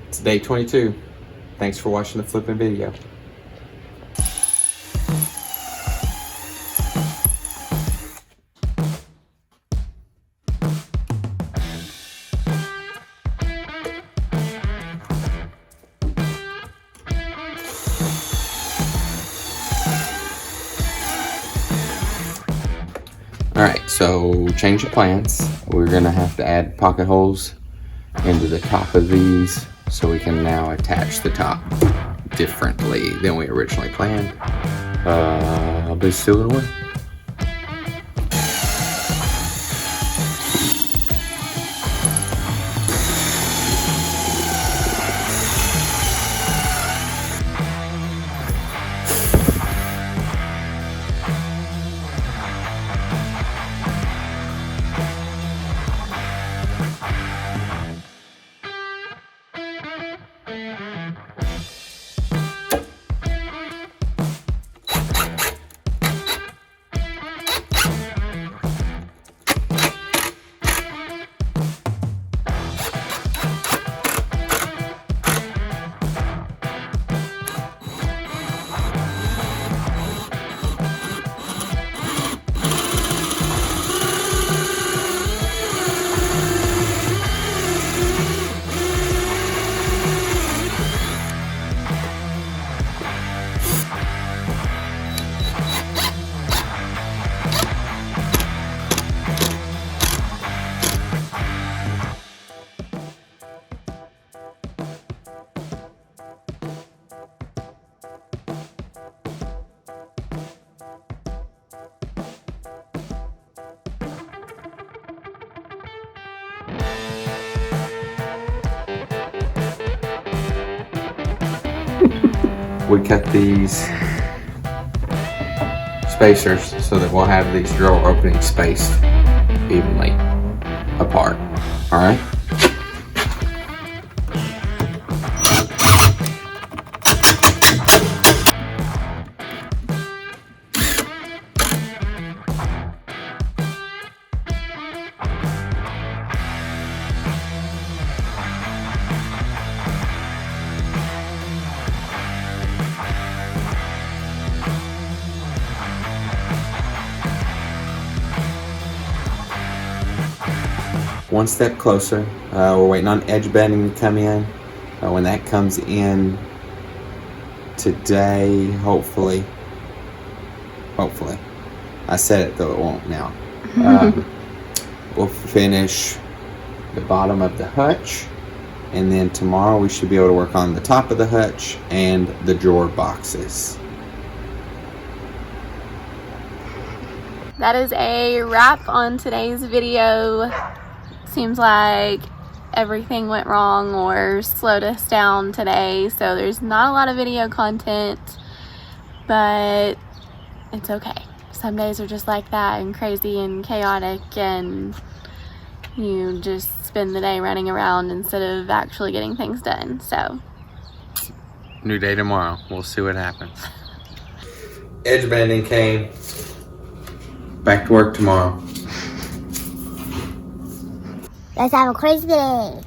It's day 22. Thanks for watching the flipping video. Alright, so change of plans. We're gonna have to add pocket holes into the top of these so we can now attach the top differently than we originally planned. But still gonna work. We cut these spacers so that we'll have these drawer openings spaced evenly apart. All right. One step closer. We're waiting on edge banding to come in. When that comes in today, hopefully. I said it though it won't now. We'll finish the bottom of the hutch, and then tomorrow we should be able to work on the top of the hutch and the drawer boxes. That is a wrap on today's video. Seems like everything went wrong or slowed us down today, so there's not a lot of video content, but it's okay. Some days are just like that, and crazy and chaotic, and you just spend the day running around instead of actually getting things done. So New day tomorrow. We'll see what happens. Edge banding came. Back to work tomorrow. Let's have a crazy day.